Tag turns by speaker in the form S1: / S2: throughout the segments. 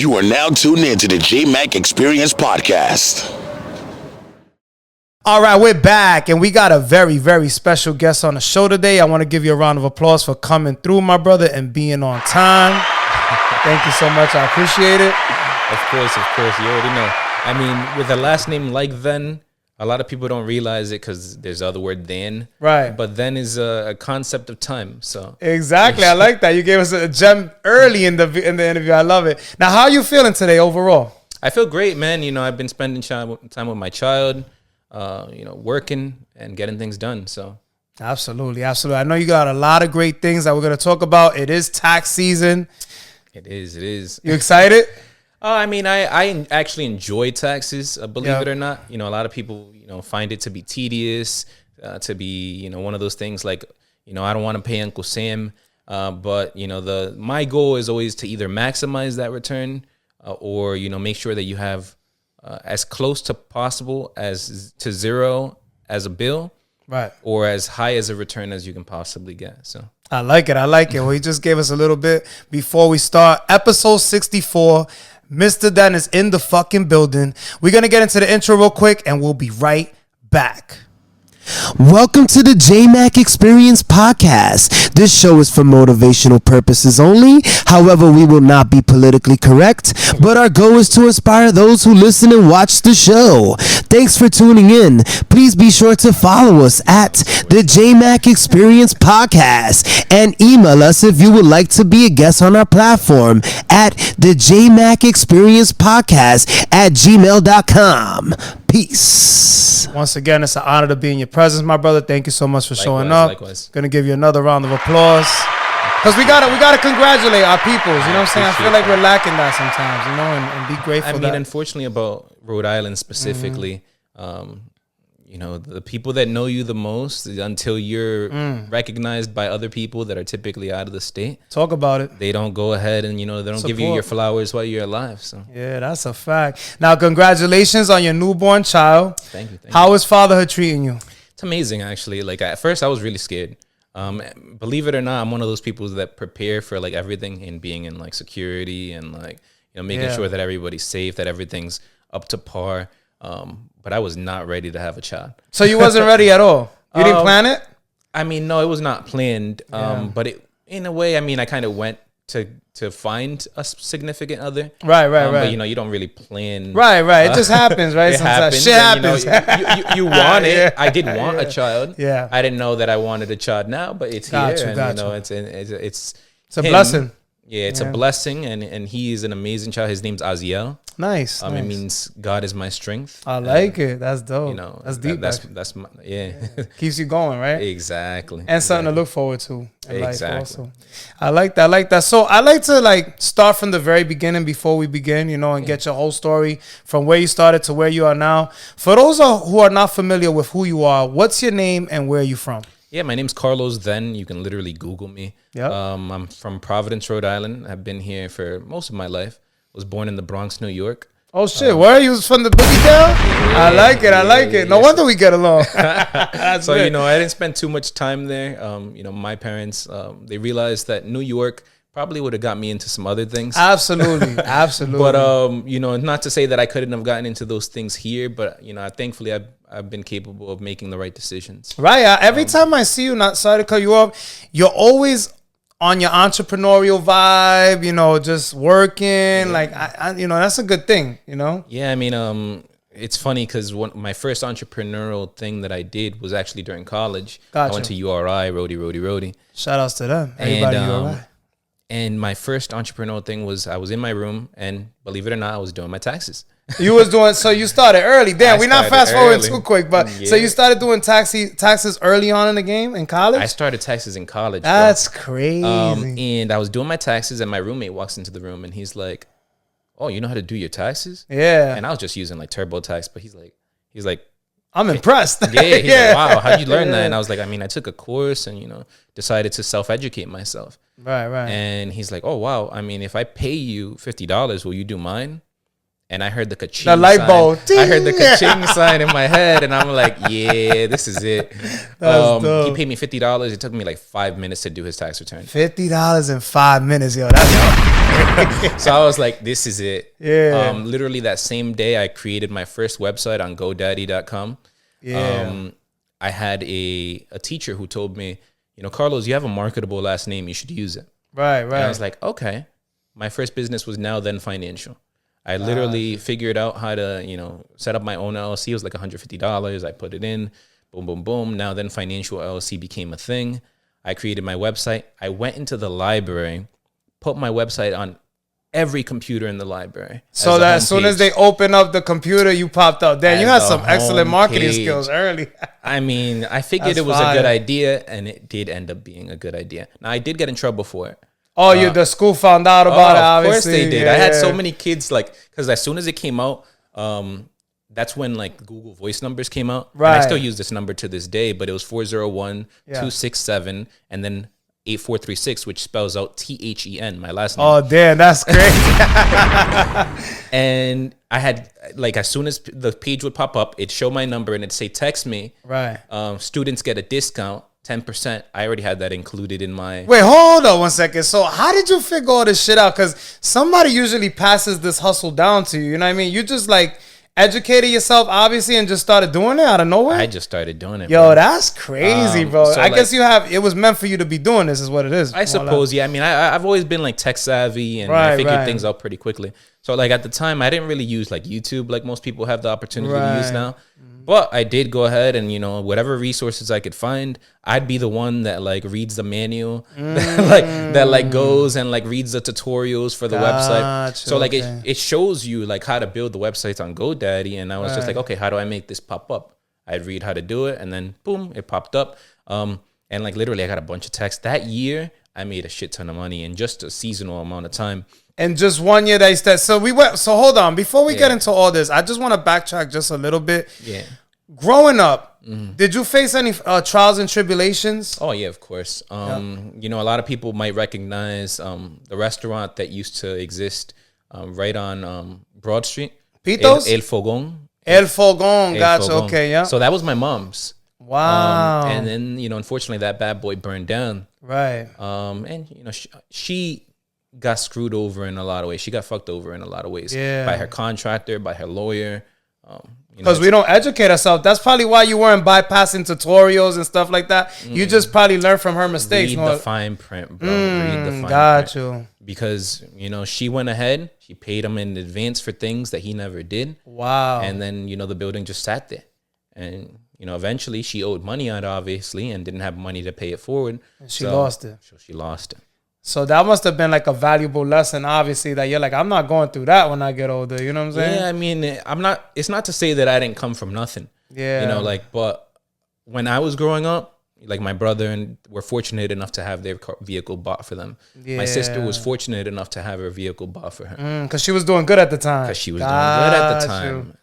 S1: You are now tuned in to the Jmack Experience Podcast.
S2: All right, we're back, and we got a very, very special guest on the show today. I want to give you a round of applause for coming through, my brother, and being on time. Thank you so much. I appreciate it.
S3: Of course. You already know. I mean, with a last name like Then, a lot of people don't realize it because there's the other word then.
S2: Right.
S3: But then is a concept of time. So
S2: exactly. I like that. You gave us a gem early in the interview. I love it. Now, how are you feeling today overall?
S3: I feel great, man. You know, I've been spending time with my child, working and getting things done. So
S2: Absolutely. I know you got a lot of great things that we're going to talk about. It is tax season.
S3: It is.
S2: You excited?
S3: I mean, I actually enjoy taxes, believe it or not. You know, a lot of people, find it to be tedious, to be, one of those things like, I don't want to pay Uncle Sam. But, my goal is always to either maximize that return or, make sure that you have as close to possible as to zero as a bill.
S2: Right.
S3: Or as high as a return as you can possibly get. So
S2: I like it. Well, he just gave us a little bit before we start. Episode 64. Mr. Den is in the fucking building. We're going to get into the intro real quick, and we'll be right back.
S4: Welcome to the Jmack Experience Podcast. This show is for motivational purposes only. However, we will not be politically correct, but our goal is to inspire those who listen and watch the show. Thanks for tuning in. Please be sure to follow us at the Jmack Experience Podcast and email us if you would like to be a guest on our platform at the Jmack Experience Podcast at gmail.com. Peace.
S2: Once again, it's an honor to be in your presence, my brother. Thank you so much for showing up.
S3: Likewise.
S2: Gonna give you another round of applause. Because we gotta congratulate our peoples. You know what I'm saying? I feel like we're lacking that sometimes, and be grateful.
S3: I mean, unfortunately about Rhode Island specifically, the people that know you the most until you're recognized by other people that are typically out of the state.
S2: Talk about it.
S3: They don't go ahead and, they don't give you your flowers while you're alive. So
S2: yeah, that's a fact. Now, congratulations on your newborn child.
S3: Thank you.
S2: How is fatherhood treating you?
S3: It's amazing, actually. Like at first I was really scared. Believe it or not, I'm one of those people that prepare for like everything and being in like security and like, making sure that everybody's safe, that everything's up to par. But I was not ready to have a child.
S2: So you wasn't ready at all? You didn't plan it?
S3: I mean, no, it was not planned. But it, in a way, I mean, I kind of went to find a significant other.
S2: Right.
S3: But, you don't really plan.
S2: Right. It just happens, right? Sometimes shit happens.
S3: You want it. Yeah. I did want a child.
S2: Yeah.
S3: I didn't know that I wanted a child now, but it's here.
S2: Gotcha.
S3: It's
S2: a blessing.
S3: Yeah, it's a blessing, and he is an amazing child. His name's Aziel.
S2: Nice.
S3: It means God is my strength.
S2: I like it. That's dope. That's deep.
S3: That's my, yeah.
S2: Keeps you going, right?
S3: Exactly.
S2: And something to look forward to in life
S3: Exactly.
S2: also. I like that. So I like to start from the very beginning before we begin, and get your whole story from where you started to where you are now. For those who are not familiar with who you are, what's your name and where are you from?
S3: Yeah, my name's Carlos Then. You can literally Google me.
S2: Yep.
S3: I'm from Providence, Rhode Island. I've been here for most of my life. Was born in the Bronx, New York.
S2: Oh, shit. Where are you? From the boogie town? Yeah, I like it. No wonder we get along.
S3: So, I didn't spend too much time there. My parents, they realized that New York probably would have got me into some other things.
S2: Absolutely.
S3: But, not to say that I couldn't have gotten into those things here, but, thankfully I've been capable of making the right decisions.
S2: Right. Every time I see you, not sorry to cut you off, you're always on your entrepreneurial vibe, just working. Yeah. Like, I that's a good thing,
S3: Yeah, I mean, it's funny because my first entrepreneurial thing that I did was actually during college.
S2: Gotcha.
S3: I went to URI, Rody.
S2: Shout outs to them. Everybody URI.
S3: And my first entrepreneurial thing was I was in my room and believe it or not, I was doing my taxes.
S2: You was doing, so you started early. Damn, we're not fast forwarding too quick, but so you started doing taxes early on in the game in college?
S3: I started taxes in college.
S2: That's crazy.
S3: And I was doing my taxes and my roommate walks into the room and he's like, "Oh, you know how to do your taxes?"
S2: Yeah.
S3: And I was just using like TurboTax, but he's like,
S2: I'm impressed.
S3: Yeah. He's like, "Wow, how'd you learn that?" And I was like, I took a course and, decided to self-educate myself.
S2: Right.
S3: And he's like, "Oh, wow. I mean, if I pay you $50, will you do mine?" and I heard the ka-ching
S2: The light
S3: sign.
S2: bulb.
S3: I heard the ka-ching sign in my head, and I'm like, yeah, this is it.
S2: Dope.
S3: He paid me $50. It took me like 5 minutes to do his tax return.
S2: $50 in 5 minutes, yo. That's
S3: So I was like, this is it.
S2: Yeah.
S3: Literally that same day, I created my first website on GoDaddy.com.
S2: Yeah.
S3: I had a teacher who told me, Carlos, you have a marketable last name. You should use it.
S2: right.
S3: And I was like, okay. My first business was Now Then Financial. I literally figured out how to, set up my own LLC. It was like $150. I put it in. Boom, boom, boom. Now Then Financial LLC became a thing. I created my website. I went into the library, put my website on every computer in the library.
S2: So that as soon as they open up the computer, you popped up. Damn, you had some excellent marketing skills early.
S3: I mean, I figured it was a good idea, and it did end up being a good idea. Now, I did get in trouble for it.
S2: Oh, the school found out about it,
S3: Of course
S2: obviously.
S3: they did.
S2: Yeah,
S3: I had so
S2: yeah.
S3: many kids, because as soon as it came out, that's when Google Voice numbers came out.
S2: Right.
S3: And I still use this number to this day, but it was 401-267 and then 8436, which spells out THEN, my last name.
S2: Oh, damn, that's crazy.
S3: And I had, as soon as the page would pop up, it'd show my number and it'd say, text me.
S2: Right.
S3: Students get a discount, 10%. I already had that included in my...
S2: Wait, hold on 1 second. So how did you figure all this shit out? Because somebody usually passes this hustle down to you. You know what I mean? You just educated yourself, obviously, and just started doing it out of nowhere?
S3: I just started doing it.
S2: Yo,
S3: bro.
S2: that's crazy, bro.
S3: so,
S2: I guess it was meant for you to be doing this is what it is.
S3: I suppose, yeah. I mean, I've always been tech savvy, and I figured things out pretty quickly. So at the time, I didn't really use YouTube like most people have the opportunity to use now. But I did go ahead and, whatever resources I could find, I'd be the one that reads the manual, that goes and reads the tutorials for the website. So it shows you how to build the websites on GoDaddy. And I was just okay, how do I make this pop up? I'd read how to do it, and then boom, it popped up. And literally I got a bunch of text. That year, I made a shit ton of money in just a seasonal amount of time.
S2: And just 1 year that you said. So hold on. Before we get into all this, I just want to backtrack just a little bit.
S3: Yeah.
S2: Growing up, did you face any trials and tribulations?
S3: Oh, yeah, of course. A lot of people might recognize the restaurant that used to exist right on Broad Street.
S2: Pitos?
S3: El Fogón.
S2: El Fogón. Gotcha.
S3: Fogón.
S2: Okay, yeah.
S3: So that was my mom's.
S2: Wow.
S3: And then, unfortunately, that bad boy burned down.
S2: Right.
S3: And, she got screwed over in a lot of ways. She got fucked over in a lot of ways.
S2: Yeah.
S3: By her contractor, by her lawyer.
S2: Because we don't educate ourselves. That's probably why you weren't bypassing tutorials and stuff like that. You just probably learned from her mistakes.
S3: Read the fine print, bro. Read the fine
S2: got
S3: print.
S2: you.
S3: Because, she went ahead. She paid him in advance for things that he never did.
S2: Wow.
S3: And then, the building just sat there. And, eventually she owed money out, obviously, and didn't have money to pay it forward.
S2: And she lost it.
S3: So she lost it.
S2: So that must have been a valuable lesson, obviously, that you're I'm not going through that when I get older. You know what I'm saying?
S3: Yeah, I mean, it's not to say that I didn't come from nothing.
S2: Yeah.
S3: But when I was growing up, my brother and were fortunate enough to have their vehicle bought for them. Yeah. My sister was fortunate enough to have her vehicle bought for her.
S2: Because she was doing good at the time.
S3: Because she was doing good at the time.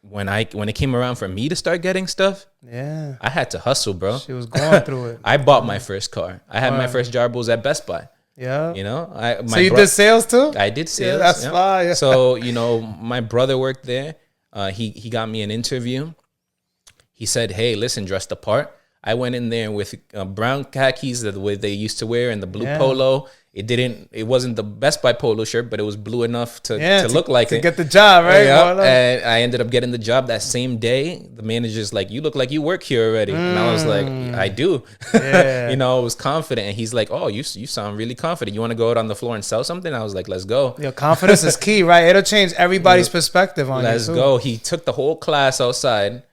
S3: When it came around for me to start getting stuff,
S2: yeah,
S3: I had to hustle, bro.
S2: She was going through it.
S3: I bought my first car. I had my first job was at Best Buy.
S2: Yeah.
S3: So
S2: you did sales too?
S3: I did sales.
S2: Yeah, that's fine.
S3: So, my brother worked there. He got me an interview. He said, hey, listen, dress the part. I went in there with brown khakis, the way they used to wear, and the blue polo. It wasn't the Best Buy polo shirt, but it was blue enough to look like it.
S2: To get the job, right?
S3: Yeah. And I ended up getting the job that same day. The manager's like, you look like you work here already. And I was like, I do.
S2: Yeah.
S3: I was confident. And he's like, oh, you sound really confident. You want to go out on the floor and sell something? I was like, let's go.
S2: Your confidence is key, right? It'll change everybody's perspective on you.
S3: Let's go. He took the whole class outside.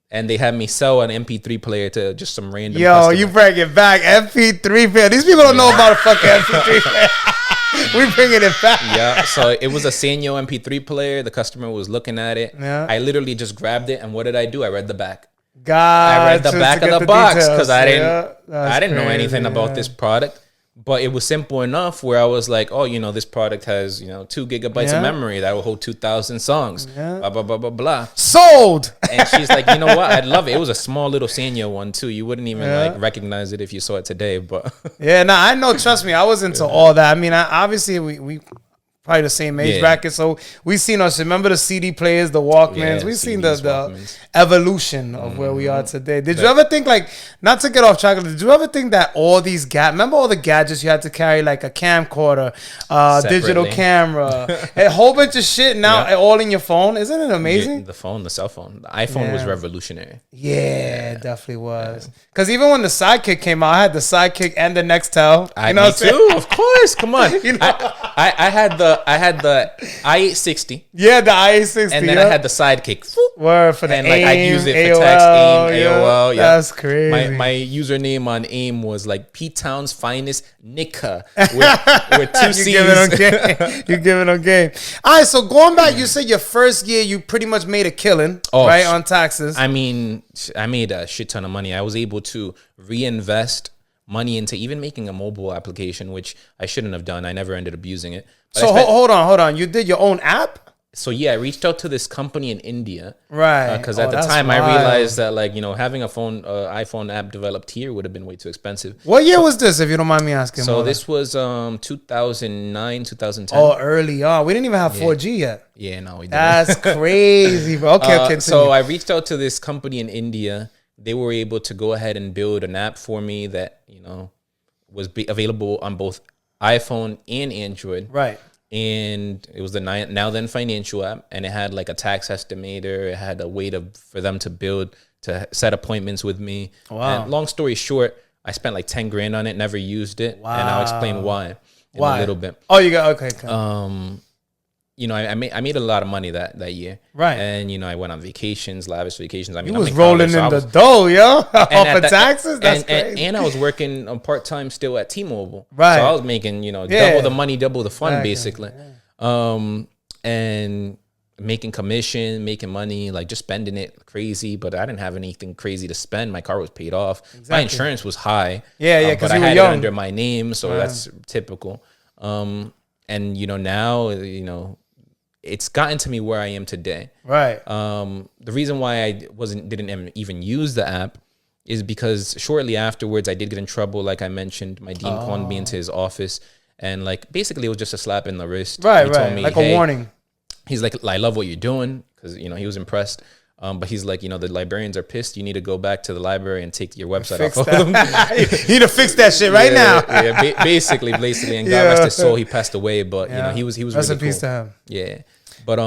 S3: And they had me sell an MP3 player to just some random customer.
S2: You bring it back. MP3 player. These people don't know about a fucking MP3 player. We bringing it back.
S3: Yeah, so it was a Sanyo MP3 player. The customer was looking at it.
S2: Yeah.
S3: I literally just grabbed it, and what did I do? I read the back.
S2: I
S3: read the back of the box because I didn't know
S2: crazy,
S3: anything about this product. But it was simple enough where I was like, oh, this product has, 2 gigabytes of memory that will hold 2,000 songs. Yeah. Blah, blah, blah, blah, blah.
S2: Sold!
S3: And she's like, you know what? I'd love it. It was a small little Sanyo one, too. You wouldn't even, recognize it if you saw it today. But
S2: yeah, I know. Trust me. I was into all that. I mean, obviously, we probably the same age
S3: Yeah.
S2: bracket. So we seen us. Remember the CD players, the Walkmans.
S3: Yeah,
S2: We've seen
S3: CDs,
S2: the
S3: Walkmans.
S2: evolution of where we are today. Did you ever think, like, not to get off track, did you ever think that all these remember all the gadgets you had to carry, like a camcorder, digital
S3: Separately.
S2: camera, a whole bunch of shit now, all in your phone? Isn't it amazing?
S3: The phone, the cell phone, the iPhone was
S2: Yeah.
S3: revolutionary.
S2: Yeah, it definitely was. Because even when the Sidekick came out, I had the Sidekick and the Nextel.
S3: I
S2: You know
S3: me
S2: what I'm saying?
S3: too, of course. Come on,
S2: You know?
S3: I had the i860,
S2: Yeah, the i860.
S3: and then
S2: yeah.
S3: I had the Sidekick.
S2: Word for the
S3: And like I
S2: AIM,
S3: use it for
S2: AOL,
S3: text, AIM,
S2: yeah.
S3: AOL. Yeah,
S2: That's crazy.
S3: My username on AIM was like P Town's finest Nika with two
S2: You
S3: C's.
S2: give it on game. You give it on game. All right, so going back, you said your first year you pretty much made a killing, right, on taxes.
S3: I mean, I made a shit ton of money. I was able to reinvest money into even making a mobile application, which I shouldn't have done. I never ended up using it. But
S2: So
S3: I spent-
S2: hold on. You did your own app?
S3: So yeah, I reached out to this company in India,
S2: Right.
S3: Because
S2: Oh,
S3: at the
S2: that's
S3: time I
S2: wild.
S3: realized that having a iPhone app developed here would have been way too expensive.
S2: What year was this, if you don't mind me asking?
S3: So
S2: Mola?
S3: this was 2009, 2010.
S2: Oh, early on. We didn't even have 4G yet.
S3: Yeah, no, we didn't.
S2: That's crazy, bro. Okay, continue.
S3: So I reached out to this company in India. They were able to go ahead and build an app for me that was available on both iPhone and Android.
S2: Right.
S3: And it was the Now Then Financial app, and it had like a tax estimator. It had a way for them to set appointments with me.
S2: Wow.
S3: And long story short, I spent like 10 grand on it, never used it, and I'll explain why in a little bit.
S2: Oh, you got okay.
S3: I made a lot of money that year,
S2: Right.
S3: And I went on vacations, lavish vacations. I mean,
S2: You
S3: I'm
S2: was
S3: in
S2: rolling
S3: college, so
S2: in the dough, yo, off
S3: and
S2: of taxes. That's
S3: and,
S2: crazy.
S3: and I was working part time still at T-Mobile,
S2: Right.
S3: So I was making double the money, double the fun, basically, and making commission, making money, like just spending it crazy. But I didn't have anything crazy to spend. My car was paid off. My insurance was high.
S2: Yeah,
S3: but
S2: 'cause
S3: I
S2: you were
S3: had
S2: young.
S3: it under my name, so that's typical. And now it's gotten to me where I am today.
S2: Right.
S3: The reason why I didn't even use the app is because shortly afterwards I did get in trouble. Like I mentioned, my dean called me into his office, and like basically it was just a slap in the wrist.
S2: Right,
S3: He told
S2: right.
S3: me,
S2: Like
S3: "Hey,"
S2: a warning.
S3: He's like, "I love what you're doing," because he was impressed. But he's like, the librarians are pissed. You need to go back to the library and take your website
S2: Fix
S3: off of them.
S2: that. You need to fix that shit right now.
S3: Yeah, basically, and God rest his soul, he passed away. But he was
S2: Rest
S3: really
S2: in peace
S3: cool.
S2: to him.
S3: Yeah, but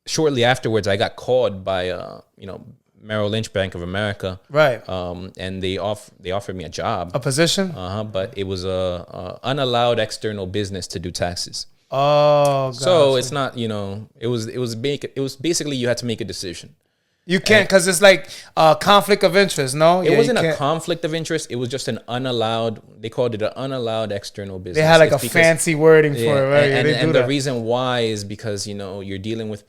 S3: shortly afterwards, I got called by Merrill Lynch, Bank of America,
S2: Right.
S3: and they offered me a job,
S2: A position.
S3: but it was a unallowed external business to do taxes.
S2: Oh, God.
S3: So it's not it was basically you had to make a decision.
S2: You can't, because it's like conflict of interest, no?
S3: It wasn't a conflict of interest. It was just an unallowed. They called it an unallowed external business.
S2: They had like
S3: It's
S2: a
S3: because-
S2: fancy wording for it, right?
S3: And,
S2: They do
S3: and the
S2: that.
S3: reason why is because you're dealing with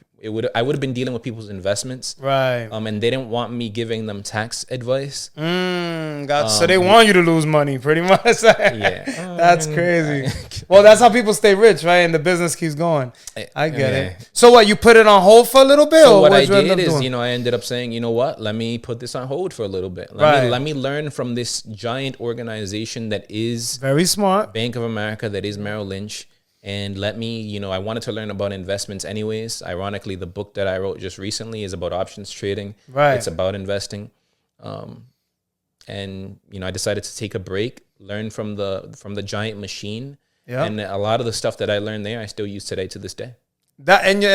S3: I would have been dealing with people's investments,
S2: Right.
S3: and they didn't want me giving them tax advice.
S2: So they want you to lose money, pretty much.
S3: Yeah,
S2: That's crazy. Well, that's how people stay rich, right? And the business keeps going. I get
S3: Yeah.
S2: it. So what? You put it on hold for a little bit,
S3: So
S2: or
S3: what I
S2: what'd you end
S3: did
S2: up
S3: is,
S2: doing?
S3: I ended up saying, you know what? Let me put this on hold for a little bit.
S2: Right.
S3: Let me learn from this giant organization that is
S2: Very smart.
S3: Bank of America, that is Merrill Lynch, and let me, I wanted to learn about investments anyways. Ironically, the book that I wrote just recently is about options trading.
S2: Right.
S3: It's about investing. And I decided to take a break, learn from the giant machine.
S2: Yeah.
S3: And a lot of the stuff that I learned there, I still use today to this day.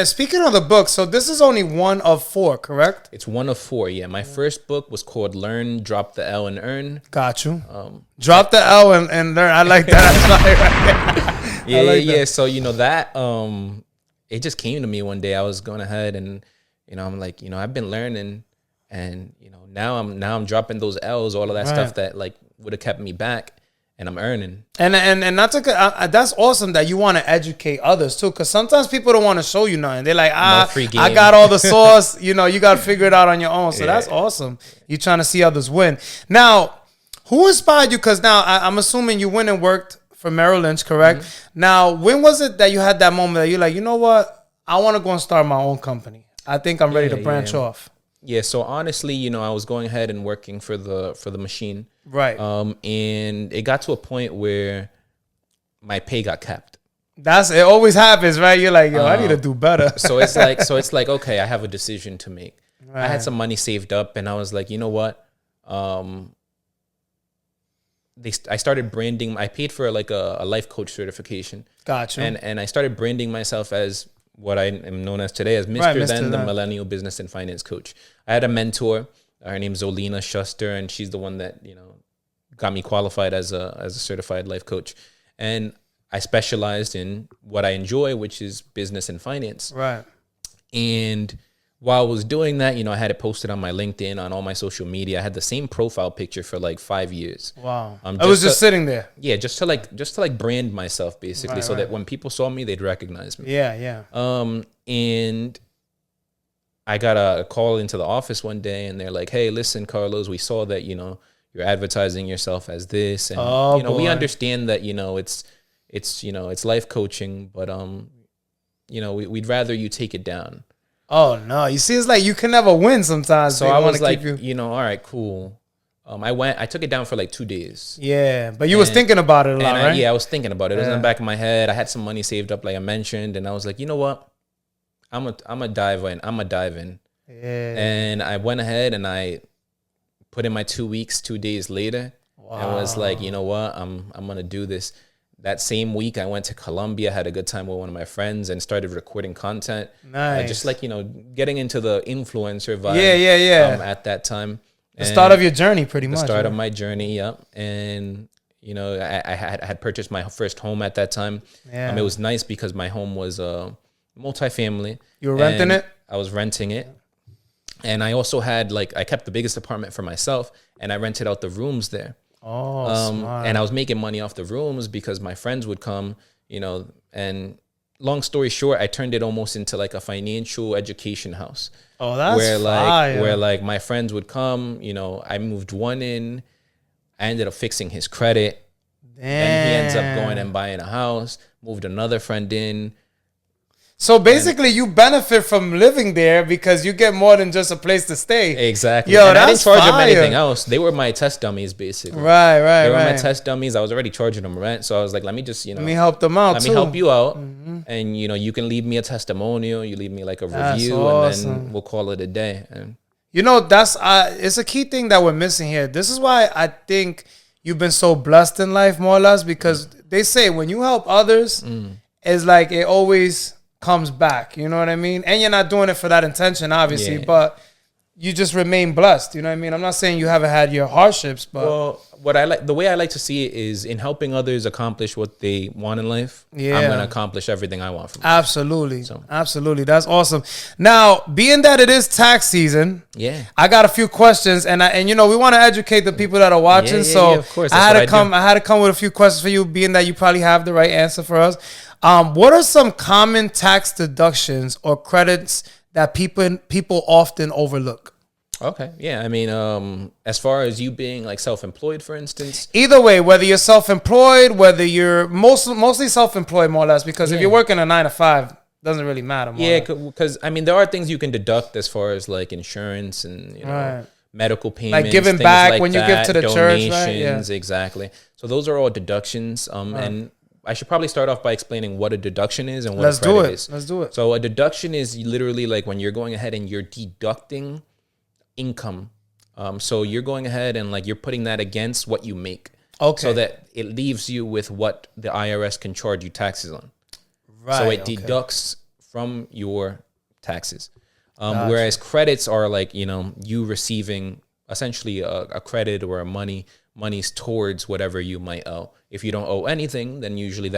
S2: Speaking of the book, so this is only one of 4, correct?
S3: It's one of 4. Yeah. My first book was called Learn, Drop the L and Earn.
S2: Got you. Drop the L and learn. I like that. That's right there.
S3: Yeah,
S2: like
S3: yeah.
S2: that.
S3: So that it just came to me one day. I was going ahead and I'm like, I've been learning, and now I'm dropping those L's, all of that stuff that like would have kept me back, and I'm earning.
S2: And not to that's awesome that you want to educate others too, because sometimes people don't want to show you nothing. They're like,
S3: free game.
S2: I got all the sauce. You got to figure it out on your own. So
S3: Yeah.
S2: that's awesome. You're trying to see others win. Now, who inspired you? Because now I'm assuming you went and worked for Merrill Lynch, correct?
S3: Mm-hmm.
S2: Now, when was it that you had that moment that you're like, you know what? I want to go and start my own company. I think I'm ready to branch off.
S3: Yeah. So honestly, I was going ahead and working for the machine.
S2: Right.
S3: And it got to a point where my pay got capped.
S2: it always happens, right? You're like, yo, I need to do better.
S3: so it's like, okay, I have a decision to make. Right. I had some money saved up, and I was like, you know what? I started branding. I paid for like a life coach certification.
S2: Gotcha.
S3: And I started branding myself as what I am known as today as Mr. Then, the Millennial Business and Finance Coach. I had a mentor. Her name's Zolina Schuster, and she's the one that, got me qualified as a certified life coach. And I specialized in what I enjoy, which is business and finance.
S2: Right.
S3: And while I was doing that, I had it posted on my LinkedIn, on all my social media. I had the same profile picture for like 5 years.
S2: Wow. I was just sitting there.
S3: Yeah, just to brand myself basically, so that when people saw me, they'd recognize me.
S2: Yeah.
S3: And I got a call into the office one day, and they're like, "Hey, listen, Carlos, we saw that you're advertising yourself as this, and we understand that it's life coaching, but we'd rather you take it down."
S2: Oh no! You see, it's like you can never win sometimes.
S3: So I was like, all right, cool. I took it down for like 2 days.
S2: Yeah, but you was thinking about it a lot, right?
S3: I was thinking about it. It was in the back of my head. I had some money saved up, like I mentioned, and I was like, you know what? I'm a dive in. Yeah. And I went ahead and I put in my 2 weeks. 2 days later, I was like, you know what? I'm gonna do this. That same week, I went to Colombia, had a good time with one of my friends, and started recording content.
S2: Nice.
S3: Just like, getting into the influencer vibe.
S2: Yeah.
S3: At that time.
S2: The start of your journey, pretty much.
S3: The start of my journey, yep. And, I had purchased my first home at that time. Yeah. It was nice because my home was multifamily.
S2: You were renting it?
S3: I was renting it. And I also had, I kept the biggest apartment for myself, and I rented out the rooms there.
S2: Oh, smart.
S3: And I was making money off the rooms because my friends would come, and long story short, I turned it almost into like a financial education house.
S2: Oh, that's fire.
S3: Where my friends would come, I moved one in, I ended up fixing his credit.
S2: Damn.
S3: And he ends up going and buying a house, moved another friend in.
S2: So basically, you benefit from living there because you get more than just a place to stay.
S3: Exactly.
S2: Yo,
S3: and I didn't charge them
S2: fire.
S3: anything else. They were my test dummies, basically.
S2: Right.
S3: They were my test dummies. I was already charging them rent, so I was like, let me just,
S2: let me help them out.
S3: Let me help you out, and you can leave me a testimonial. You leave me like a review,
S2: awesome.
S3: and then we'll call it a day. And
S2: that's it's a key thing that we're missing here. This is why I think you've been so blessed in life, more or less, because they say when you help others, it's like it always comes back, you know what I mean? And you're not doing it for that intention, obviously, but you just remain blessed, you know what I mean? I'm not saying you haven't had your hardships, but
S3: the way I like to see it is in helping others accomplish what they want in life. I'm gonna accomplish everything I want from life.
S2: Absolutely, that's awesome. Now, being that it is tax season, I got a few questions, and we want to educate the people that are watching.
S3: Of course,
S2: I had to come with a few questions for you, being that you probably have the right answer for us. What are some common tax deductions or credits that people often overlook?
S3: Okay. Yeah. I mean, as far as you being like self-employed, for instance.
S2: Either way, whether you're self-employed, whether you're mostly self-employed, more or less, because if you're working a 9 to 5, it doesn't really matter.
S3: Because I mean, there are things you can deduct as far as like insurance and medical payments,
S2: like giving back when you give to the church, right?
S3: Yeah. Exactly. So those are all deductions. And I should probably start off by explaining what a deduction is and what a credit is.
S2: Let's do it.
S3: So a deduction is literally like when you're going ahead and you're deducting income. So you're going ahead and like you're putting that against what you make. Okay. So that it leaves you with what the IRS can charge you taxes on. Right. So it deducts from your taxes. Whereas credits are like, you receiving essentially a credit or money's towards whatever you might owe. If you don't owe anything, then usually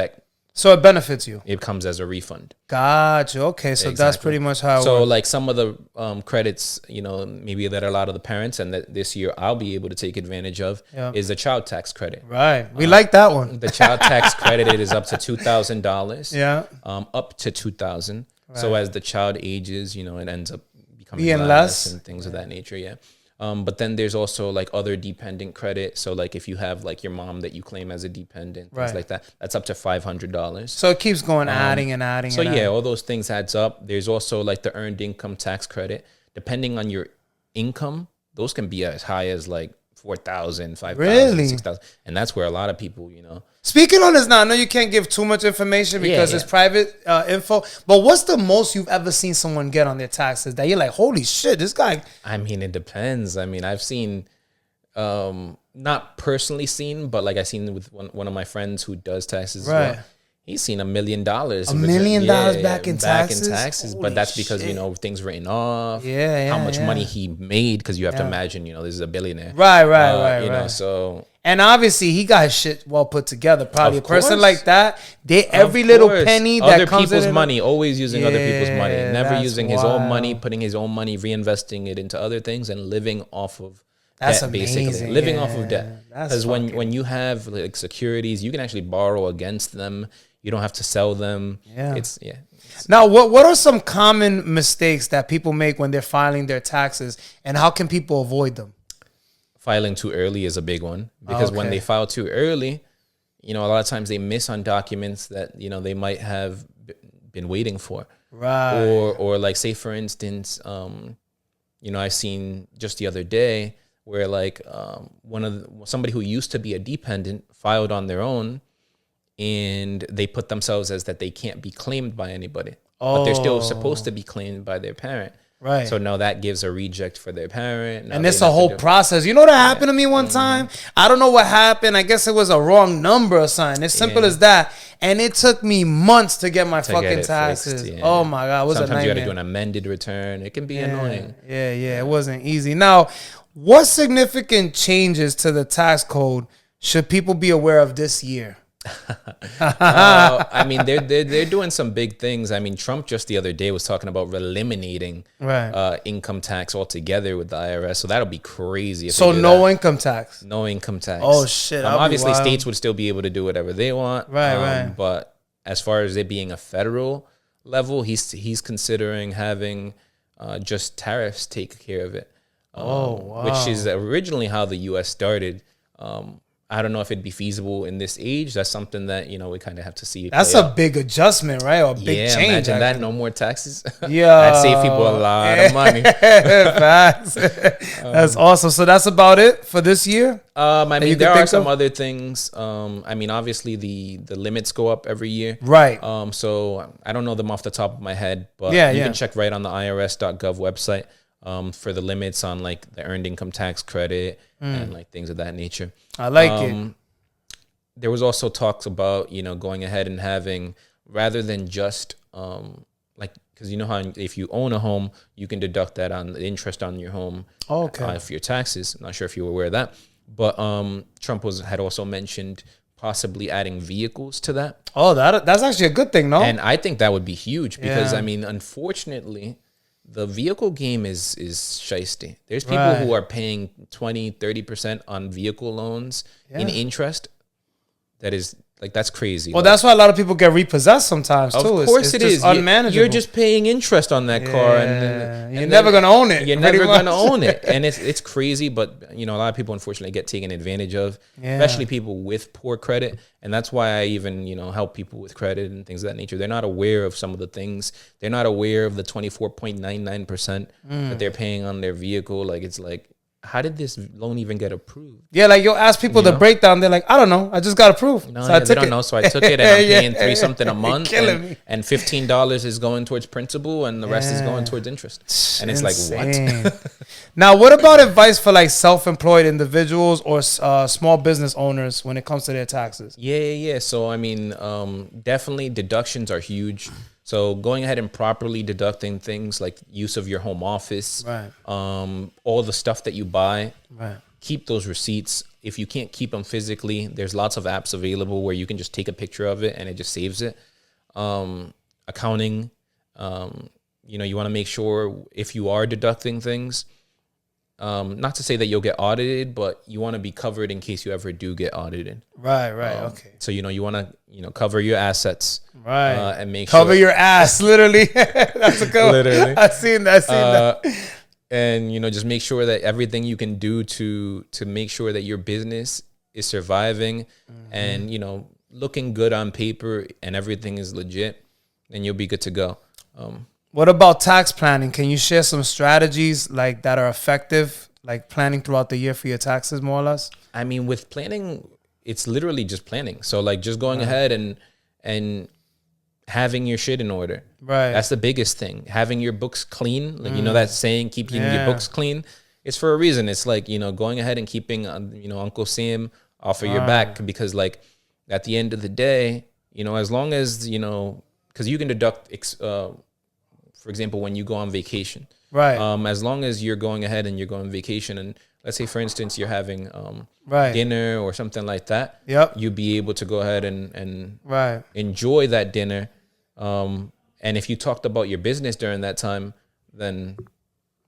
S2: so it benefits you.
S3: It comes as a refund.
S2: Gotcha. Okay, so that's pretty much how it works.
S3: Like some of the credits, maybe that a lot of the parents and that this year I'll be able to take advantage of is the child tax credit.
S2: Right. We like that one.
S3: The child tax credit is up to $2,000.
S2: Yeah.
S3: Up to $2,000. Right. So as the child ages, it ends up becoming less and things of that nature. Yeah. But then there's also like other dependent credit. So like if you have like your mom that you claim as a dependent, things like that, that's up to $500.
S2: So it keeps going adding and adding.
S3: So all those things adds up. There's also like the earned income tax credit. Depending on your income, those can be as high as like $4,000, $5,000,
S2: Really?
S3: $6,000, and that's where a lot of people,
S2: Speaking on this now, I know you can't give too much information because it's private info, but what's the most you've ever seen someone get on their taxes that you're like, holy shit, this guy?
S3: I mean, it depends. I mean, I've seen, not personally seen, but like I seen with one of my friends who does taxes.
S2: Right.
S3: Well, he's seen $1 million.
S2: $1 million back in taxes?
S3: But that's because,
S2: Holy
S3: things written off.
S2: Yeah,
S3: how much
S2: yeah.
S3: money he made, because you have to imagine, this is a billionaire.
S2: Right,
S3: You know, so.
S2: And obviously, he got his shit well put together. Probably
S3: Of
S2: a person
S3: course.
S2: like that, every
S3: Of
S2: little
S3: course.
S2: penny
S3: other
S2: that comes
S3: people's
S2: in,
S3: money, always using other people's money,
S2: Yeah,
S3: never
S2: that's
S3: using his own
S2: wild.
S3: money, putting his own money, reinvesting it into other things, and living off of
S2: That's
S3: debt,
S2: amazing,
S3: basically. Living off
S2: yeah.
S3: of debt.
S2: That's
S3: Because
S2: fucking-
S3: when you have like securities, you can actually borrow against them. You don't have to sell them.
S2: Yeah.
S3: Yeah.
S2: Now, what are some common mistakes that people make when they're filing their taxes, and how can people avoid them?
S3: Filing too early is a big one, because when
S2: Okay.
S3: they file too early, a lot of times they miss on documents that, they might have been waiting for.
S2: Right.
S3: Or like, say for instance, I've seen just the other day where like somebody who used to be a dependent filed on their own, and they put themselves as that they can't be claimed by anybody, but they're still supposed to be claimed by their parent.
S2: Right.
S3: So now that gives a reject for their parent. Now
S2: And
S3: they
S2: it's a
S3: have to
S2: whole
S3: do-
S2: process. You know what happened to me one time? I don't know what happened. I guess it was a wrong number or something. It's simple as that. And it took me months to get my
S3: to
S2: fucking
S3: get it
S2: taxes.
S3: fixed, yeah.
S2: Oh my God, it was
S3: Sometimes
S2: a
S3: you got
S2: nightmare.
S3: to do an amended return. It can be annoying.
S2: Yeah, it wasn't easy. Now, what significant changes to the tax code should people be aware of this year?
S3: I mean, they're doing some big things. I mean, Trump just the other day was talking about eliminating income tax altogether with the IRS. So that'll be crazy. If
S2: So
S3: they do
S2: no
S3: that.
S2: income tax.
S3: No income tax.
S2: Oh, shit, that'll be
S3: Obviously,
S2: wild.
S3: states would still be able to do whatever they want.
S2: Right.
S3: But as far as it being a federal level, he's considering having just tariffs take care of it.
S2: Wow.
S3: Which is originally how the U.S. started. I don't know if it'd be feasible in this age. That's something that, we kind of have to see.
S2: That's
S3: play
S2: a
S3: out.
S2: big adjustment, right? Or a big
S3: Yeah,
S2: change.
S3: imagine that.
S2: actually.
S3: No more taxes.
S2: Yeah.
S3: That'd save people a lot of money.
S2: Facts. That's awesome. So that's about it for this year?
S3: I
S2: you
S3: mean,
S2: could
S3: there are
S2: think
S3: some
S2: of?
S3: other things. I mean, obviously the limits go up every year.
S2: Right.
S3: So I don't know them off the top of my head, but
S2: Yeah,
S3: you
S2: yeah.
S3: can check right on the irs.gov website for the limits on like the earned income tax credit and like things of that nature.
S2: I like it.
S3: There was also talks about, going ahead and having, rather than just like, because you know how if you own a home, you can deduct that on the interest on your home
S2: Okay.
S3: for your taxes. I'm not sure if you were aware of that, but Trump had also mentioned possibly adding vehicles to that.
S2: Oh, that's actually a good thing, no?
S3: And I think that would be huge because,
S2: Yeah.
S3: I mean, unfortunately, the vehicle game is shiesty. There's people
S2: Right.
S3: who are paying 20, 30% on vehicle loans in interest. That is, like, that's crazy.
S2: Well,
S3: Like,
S2: that's why a lot of people get repossessed sometimes, too.
S3: of course
S2: it's
S3: it
S2: just
S3: is.
S2: unmanageable.
S3: You're just paying interest on that car.
S2: Yeah.
S3: And
S2: You're never gonna own it,
S3: You're
S2: pretty
S3: never going to
S2: much.
S3: own it. And it's crazy, but, a lot of people, unfortunately, get taken advantage of,
S2: Yeah.
S3: especially people with poor credit. And that's why I even, help people with credit and things of that nature. They're not aware of some of the things. They're not aware of the 24.99% that they're paying on their vehicle. Like, it's like, how did this loan even get approved?
S2: Yeah, like you'll ask people the breakdown. They're like, I don't know. I just got approved.
S3: No,
S2: so I
S3: they
S2: took
S3: don't
S2: it.
S3: know. So I took it and I'm paying
S2: Yeah.
S3: $3 something a month,
S2: killing me.
S3: and $15 is going towards principal, and the rest is going towards interest. And it's like, what?
S2: Insane. Now, what about advice for like self-employed individuals or small business owners when it comes to their taxes?
S3: Yeah. So I mean, definitely deductions are huge. So going ahead and properly deducting things like use of your home office,
S2: Right.
S3: All the stuff that you buy,
S2: Right.
S3: keep those receipts. If you can't keep them physically, there's lots of apps available where you can just take a picture of it and it just saves it. Accounting, you want to make sure if you are deducting things, not to say that you'll get audited, but you want to be covered in case you ever do get audited.
S2: Right. Okay.
S3: So, you want to, cover your assets.
S2: Right.
S3: And make
S2: Cover
S3: sure.
S2: your ass, literally. That's a good one.
S3: Literally.
S2: I seen that.
S3: And, just make sure that everything you can do to make sure that your business is surviving and, looking good on paper and everything is legit, then you'll be good to go.
S2: What about tax planning? Can you share some strategies like that are effective, like planning throughout the year for your taxes, more or less?
S3: I mean, with planning, it's literally just planning. So like just going ahead and having your shit in order.
S2: Right.
S3: That's the biggest thing. Having your books clean. Like, you know, that saying, keeping your books clean. It's for a reason. It's like, you know, going ahead and keeping, you know, Uncle Sam off of your back, because like at the end of the day, you know, as long as, you know, because you can deduct, for example, when you go on vacation.
S2: Right.
S3: As long as you're going ahead and you're going on vacation, and let's say, for instance, you're having dinner or something like that.
S2: Yep.
S3: You'll be able to go ahead and enjoy that dinner. And if you talked about your business during that time, then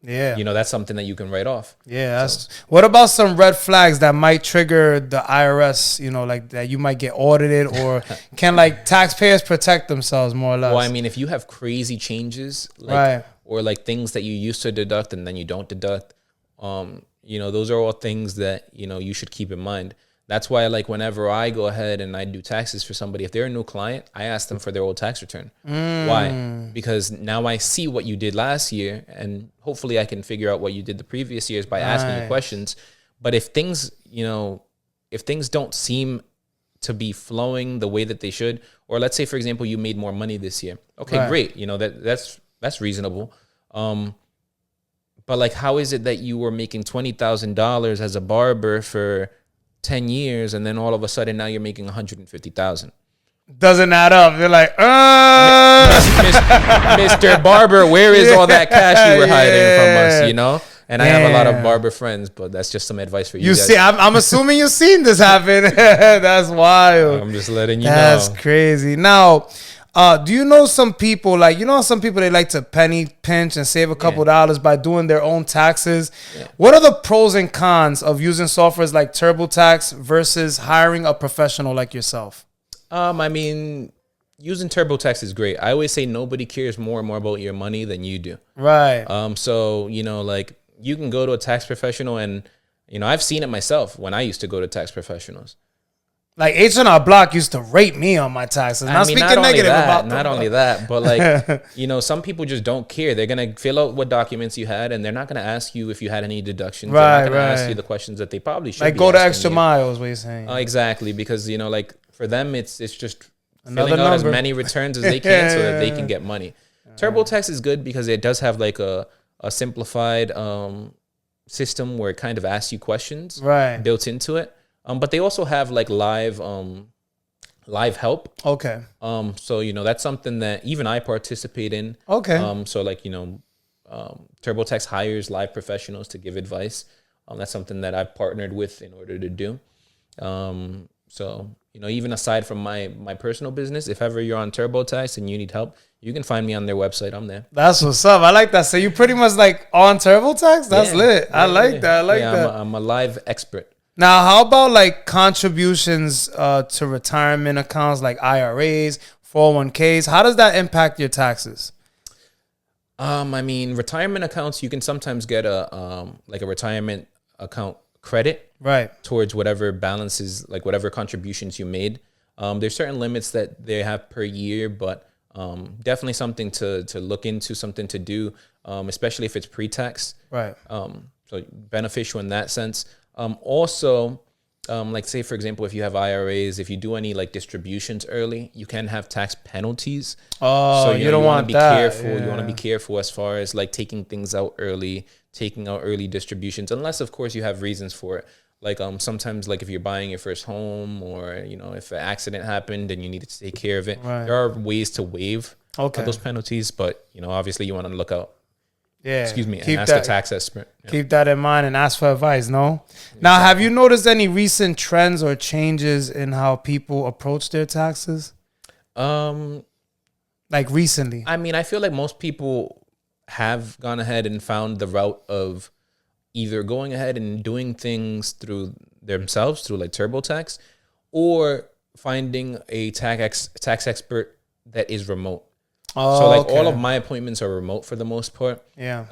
S3: you know, that's something that you can write off.
S2: Yeah. What about some red flags that might trigger the IRS, you know, like that you might get audited, or can like taxpayers protect themselves more or less?
S3: Well, I mean, if you have crazy changes, like, or like things that you used to deduct and then you don't deduct, you know, those are all things that, you know, you should keep in mind. That's why, like, whenever I go ahead and I do taxes for somebody, if they're a new client, I ask them for their old tax return. Why? Because now I see what you did last year, and hopefully I can figure out what you did the previous years by asking you questions. But if things, you know, if things don't seem to be flowing the way that they should, or let's say, for example, you made more money this year. Okay, great. You know, that's reasonable. But like, how is it that you were making $20,000 as a barber for 10 years, and then all of a sudden now you're making $150,000?
S2: Doesn't add up. They're like,
S3: Mr. Barber, where is all that cash you were hiding from us? You know. And I have a lot of barber friends, but that's just some advice for you. You guys.
S2: See, I'm assuming you've seen this happen. That's wild.
S3: I'm just letting you know.
S2: That's crazy. Now, do you know some people, like, you know, some people, they like to penny pinch and save a couple dollars by doing their own taxes. What are the pros and cons of using softwares like TurboTax versus hiring a professional like yourself?
S3: I mean, using TurboTax is great. I always say nobody cares more and more about your money than you do.
S2: Right.
S3: So, you know, like, you can go to a tax professional, and, you know, I've seen it myself when I used to go to tax professionals.
S2: Like, H&R Block used to rate me on my taxes. Not speaking negative about them.
S3: Not only that, but like, you know, some people just don't care. They're going to fill out what documents you had, and they're not going to ask you if you had any deductions.
S2: Right,
S3: they're not going to ask you the questions that they probably should.
S2: Like, go the extra mile is what you're saying.
S3: Exactly, because, you know, like, for them, it's just
S2: another
S3: filling out
S2: number.
S3: as many returns as they can so that they can get money. TurboTax is good because it does have like a simplified system where it kind of asks you questions built into it. But they also have like live help. Okay. So, you know, that's something that even I participate in. Okay. So like, you know, TurboTax hires live professionals to give advice. That's something that I've partnered with in order to do. So, you know, even aside from my personal business, if ever you're on TurboTax and you need help, you can find me on their website. I'm there.
S2: That's what's up. I like that. So you pretty much like on TurboTax? That's lit. I like that. I like that.
S3: I'm a live expert.
S2: Now, how about like contributions to retirement accounts like IRAs, 401ks? How does that impact your taxes?
S3: I mean, retirement accounts, you can sometimes get a retirement account credit towards whatever balances, like whatever contributions you made. There's certain limits that they have per year, but definitely something to look into, something to do, especially if it's pre-tax. Right. So beneficial in that sense. Also, like say, for example, if you have IRAs, if you do any like distributions early, you can have tax penalties. Oh, so you don't want to be careful. Yeah. You want to be careful as far as like taking things out early, taking out early distributions, unless of course you have reasons for it. Like sometimes like if you're buying your first home, or, you know, if an accident happened and you needed to take care of it, there are ways to waive those penalties. But, you know, obviously you want to look out. Yeah. Excuse me. And ask a tax expert. Yeah.
S2: Keep that in mind and ask for advice. No. Now, have you noticed any recent trends or changes in how people approach their taxes? Like recently.
S3: I mean, I feel like most people have gone ahead and found the route of either going ahead and doing things through themselves, through like TurboTax, or finding a tax expert that is remote. Oh, so like all of my appointments are remote for the most part. Yeah.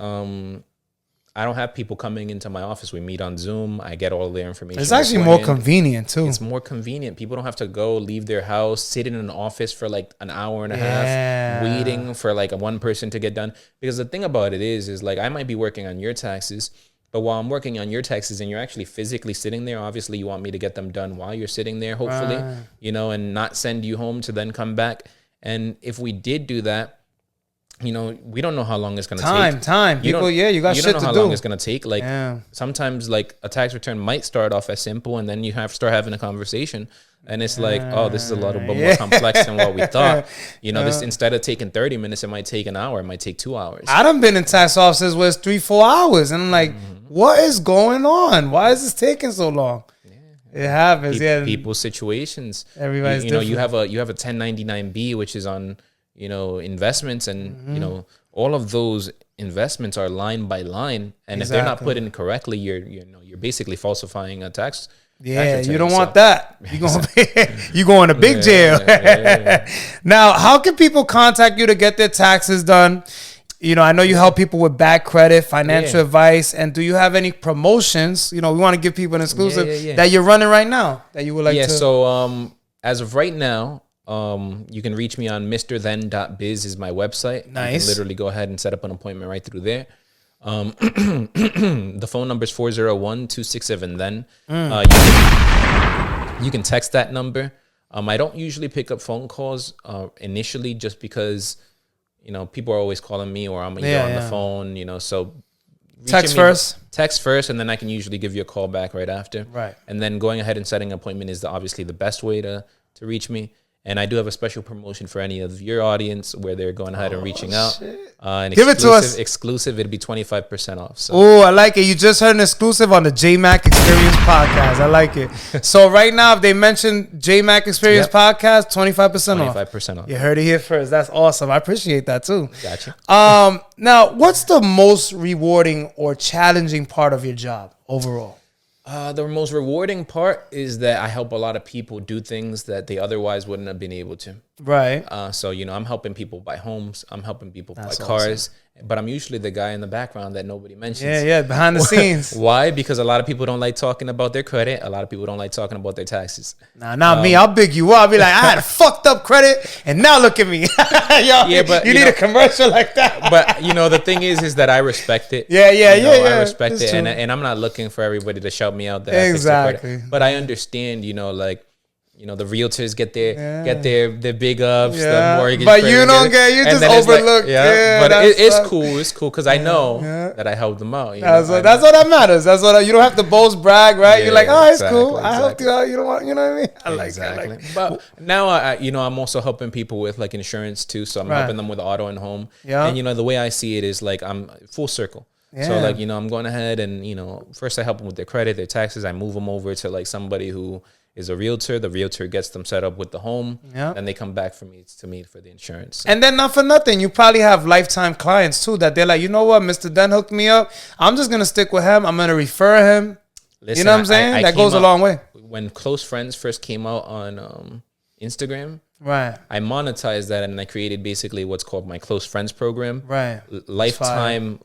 S3: I don't have people coming into my office. We meet on Zoom. I get all of their information.
S2: It's actually more convenient too.
S3: It's more convenient. People don't have to leave their house, sit in an office for like an hour and a half, waiting for like one person to get done. Because the thing about it is like I might be working on your taxes, But while I'm working on your taxes and you're actually physically sitting there, obviously you want me to get them done while you're sitting there, hopefully, you know, and not send you home to then come back. And if we did do that, you know, we don't know how long it's going to take.
S2: People, you got shit to do.
S3: You don't know how long it's going to take. Like, sometimes, like, a tax return might start off as simple, and then you have to start having a conversation. And it's like, oh, this is a little bit more complex than what we thought. You know, this, instead of taking 30 minutes, it might take an hour. It might take 2 hours.
S2: I done been in tax offices where it's 3-4 hours. And I'm like, what is going on? Why is this taking so long? It happens.
S3: People's situations.
S2: Everybody's
S3: you know,
S2: different.
S3: you have a 1099B, which is on, you know, investments, and you know, all of those investments are line by line, and if they're not put in correctly, you're basically falsifying a tax.
S2: Yeah, you don't want that. You going to big jail. Now, how can people contact you to get their taxes done? You know, I know you help people with bad credit, financial advice, and do you have any promotions? You know, we want to give people an exclusive that you're running right now that you would like to.
S3: Yeah, so as of right now, you can reach me on mrthen.biz is my website.
S2: Nice.
S3: You can literally go ahead and set up an appointment right through there. The phone number is 401-267-THEN. You can text that number. I don't usually pick up phone calls initially, just because, you know, people are always calling me, or I'm either on the phone, you know, so text first, and then I can usually give you a call back right after.
S2: Right.
S3: And then going ahead and setting an appointment is obviously the best way to reach me. And I do have a special promotion for any of your audience where they're going ahead and reaching out.
S2: Give it to us.
S3: Exclusive, it'll be 25% off. So.
S2: Oh, I like it. You just heard an exclusive on the Jmack Experience Podcast. I like it. So right now, if they mention Jmack Experience Podcast, 25% off.
S3: 25% off.
S2: You heard it here first. That's awesome. I appreciate that too.
S3: Gotcha.
S2: Now, what's the most rewarding or challenging part of your job overall?
S3: The most rewarding part is that I help a lot of people do things that they otherwise wouldn't have been able to.
S2: Right.
S3: So, you know, I'm helping people buy homes. I'm helping people buy cars. But I'm usually the guy in the background that nobody mentions.
S2: Yeah, behind the scenes.
S3: Why? Because a lot of people don't like talking about their credit. A lot of people don't like talking about their taxes.
S2: Nah, not me. I'll big you up. I'll be like, I had a fucked up credit, and now look at me. But you need a commercial like that.
S3: But, you know, the thing is that I respect it.
S2: I
S3: respect it. And I'm not looking for everybody to shout me out there.
S2: Exactly.
S3: But I understand, you know, like, you know, the realtors get their big ups, the mortgage.
S2: But you don't get, you just overlook.
S3: But it's cool. It's cool because I know that I helped them out.
S2: That's what that matters. That's what you don't have to boast, brag, right? You're like, oh, it's cool. I helped you out. You don't want, you know what I mean? I like that.
S3: But now, you know, I'm also helping people with like insurance too. So I'm helping them with auto and home. Yeah. And you know, the way I see it is like I'm full circle. Yeah. So like, you know, I'm going ahead and, you know, first I help them with their credit, their taxes. I move them over to like somebody who is a realtor. The realtor gets them set up with the home. Yeah. And they come back to me for the insurance.
S2: And then not for nothing, you probably have lifetime clients too that they're like, you know what, Mr. Dunn hooked me up. I'm just going to stick with him. I'm going to refer him. Listen, you know what I'm saying? That goes a long way.
S3: When Close Friends first came out on Instagram,
S2: right,
S3: I monetized that and I created basically what's called my Close Friends program.
S2: Right.
S3: Lifetime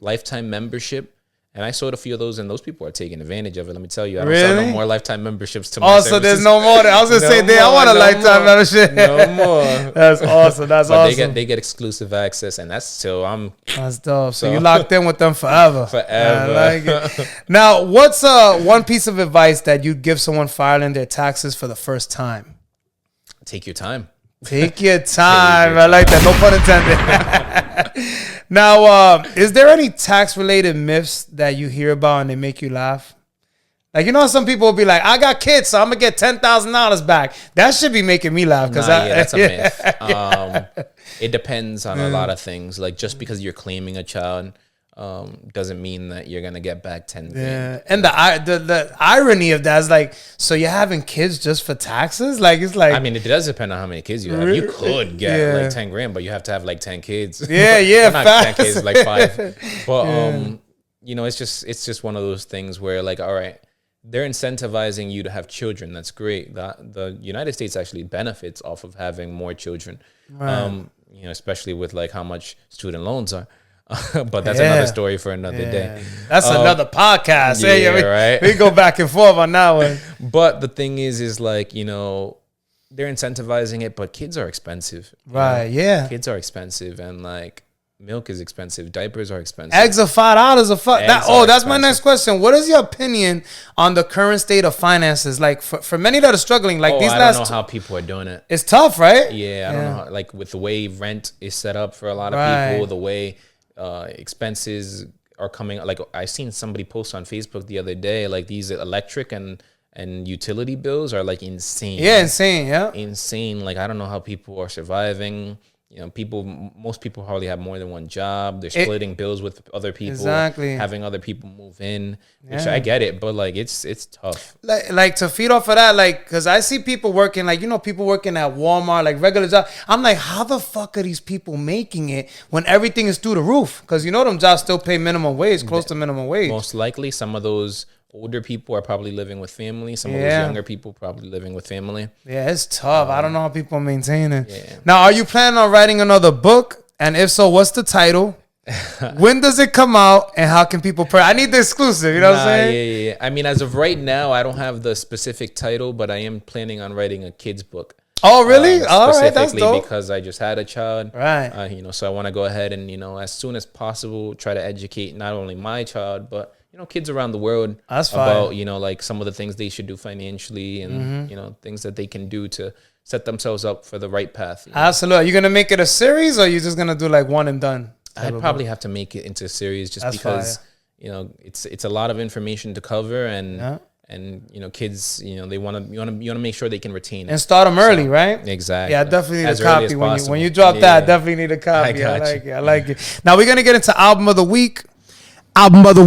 S3: membership. And I sold a few of those, and those people are taking advantage of it. Let me tell you, I don't sell no more lifetime memberships to my services.
S2: So there's no more. I was going to say, I want a lifetime membership.
S3: No more.
S2: That's awesome. That's awesome.
S3: They get exclusive access, and that's still,
S2: That's dope. So you locked in with them forever.
S3: Forever.
S2: I like it. Now, what's one piece of advice that you'd give someone filing their taxes for the first time?
S3: Take your time.
S2: Take your time. I like that. No pun intended. Now, is there any tax-related myths that you hear about and they make you laugh? Like, you know, some people will be like, I got kids, so I'm going to get $10,000 back. That should be making me laugh.
S3: That's a myth. It depends on a lot of things. Like, just because you're claiming a child doesn't mean that you're going to get back 10 grand.
S2: Yeah. And the irony of that is like, so you're having kids just for taxes? Like, it's like,
S3: I mean, it does depend on how many kids you have. You could get like 10 grand, but you have to have like 10 kids.
S2: Yeah.
S3: Not 10 kids, like 5. But, you know, it's just one of those things where like, all right, they're incentivizing you to have children. That's great. The United States actually benefits off of having more children. Right. You know, especially with like how much student loans are. But that's another story for another day.
S2: That's another podcast.
S3: Right?
S2: We go back and forth on that one.
S3: But the thing is like, you know, they're incentivizing it, but kids are expensive.
S2: Right,
S3: know?
S2: Yeah.
S3: Kids are expensive. And like, Milk is expensive. Diapers are expensive.
S2: Eggs are $5 a fuck.
S3: Eggs
S2: That's
S3: are
S2: my
S3: expensive.
S2: next question. What is your opinion on the current state of finances? Like for many that are struggling, like these
S3: I
S2: last,
S3: don't know how people are doing it.
S2: it's tough, right?
S3: Yeah, I don't know how, like with the way rent is set up for a lot of
S2: Right.
S3: people, the way expenses are coming. Like I seen somebody post on Facebook the other day, like these electric and utility bills are like insane.
S2: Yeah, insane. Yeah.
S3: Insane. Like I don't know how people are surviving. You know, most people probably have more than one job. They're splitting bills with other people,
S2: Exactly.
S3: having other people move in, which
S2: Yeah.
S3: I get it, but like it's tough.
S2: Like to feed off of that, like, cause I see people working, like, you know, people working at Walmart, like regular job. I'm like, how the fuck are these people making it when everything is through the roof? Cause you know them jobs still pay minimum wage, close to minimum wage.
S3: Most likely, some of those older people are probably living with family. Some of those
S2: Yeah.
S3: younger people probably living with family.
S2: Yeah, it's tough. I don't know how people maintain it.
S3: Yeah.
S2: Now, are you planning on writing another book? And if so, what's the title? When does it come out? And how can people I need the exclusive. You know what I'm saying?
S3: Yeah. I mean, as of right now, I don't have the specific title, but I am planning on writing a kid's book.
S2: Oh, really? All right, that's
S3: Specifically
S2: dope.
S3: because I just had a child.
S2: Right.
S3: You know, so I want to go ahead and, you know, as soon as possible, try to educate not only my child, but, you know, kids around the world
S2: That's fine.
S3: about, you know, like some of the things they should do financially and, you know, things that they can do to set themselves up for the right path. You know?
S2: Absolutely. Are you going to make it a series or are you just going to do like one and done?
S3: I'd probably have to make it into a series just
S2: That's
S3: because,
S2: fire.
S3: you know, it's a lot of information to cover and,
S2: Yeah.
S3: and, you know, kids, you know, you want to make sure they can retain it.
S2: And start them early, right?
S3: Exactly.
S2: Yeah, I definitely need
S3: As
S2: a
S3: early
S2: copy.
S3: as
S2: When
S3: possible.
S2: you drop that, I
S3: Yeah.
S2: definitely need a copy. I
S3: got
S2: like
S3: you.
S2: it. I like it. Now we're going to get into album of the week.
S4: Album of the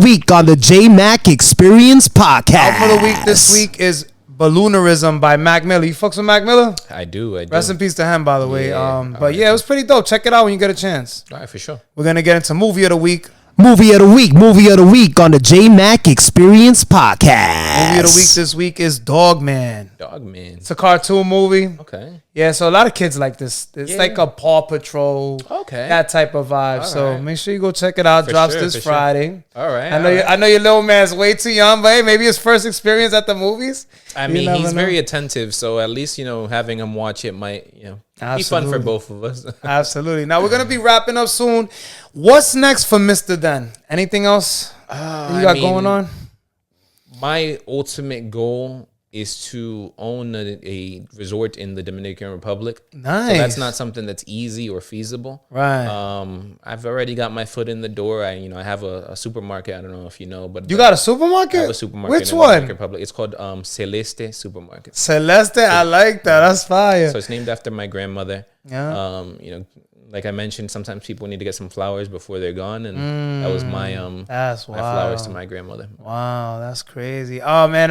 S4: week on the Jmack Experience Podcast.
S2: Album of the week this week is Balloonerism by Mac Miller. You fucks with Mac Miller?
S3: I do.
S2: Rest in peace to him, by the way.
S3: Yeah,
S2: But
S3: alright.
S2: yeah, it was pretty dope. Check it out when you get a chance.
S3: All right, for sure.
S2: We're going to get into movie of the week.
S4: Movie of the week on the Jmack Experience Podcast.
S2: Movie of the week this week is Dogman.
S3: Dog man.
S2: It's a cartoon movie.
S3: Okay.
S2: Yeah, so a lot of kids like this. It's
S3: Yeah.
S2: like a Paw Patrol.
S3: Okay.
S2: That type of vibe.
S3: All
S2: So
S3: right.
S2: make sure you go check it out.
S3: For
S2: Drops
S3: sure,
S2: this
S3: for sure.
S2: Friday.
S3: All right.
S2: I know your little man's way too young, but hey, maybe his first experience at the movies.
S3: I
S2: You
S3: mean,
S2: never
S3: he's
S2: know.
S3: very attentive, so at least, you know, having him watch it might, you know, be fun for
S2: Absolutely.
S3: both of us.
S2: Absolutely. Now we're gonna be wrapping up soon. What's next for Mr. Den? Anything else you got going on?
S3: My ultimate goal is to own a resort in the Dominican Republic.
S2: Nice.
S3: So that's not something that's easy or feasible.
S2: Right.
S3: I've already got my foot in the door. I have a supermarket. I don't know if you know, but
S2: You got a supermarket?
S3: I have a supermarket
S2: Which
S3: in the Dominican
S2: one?
S3: Republic. It's called Celeste Supermarket.
S2: Celeste. I like that. That's fire.
S3: So it's named after my grandmother.
S2: Yeah.
S3: You know, like I mentioned, sometimes people need to get some flowers before they're gone, and that was my
S2: That's
S3: my flowers to
S2: wild.
S3: my grandmother.
S2: Wow, that's crazy. Oh man,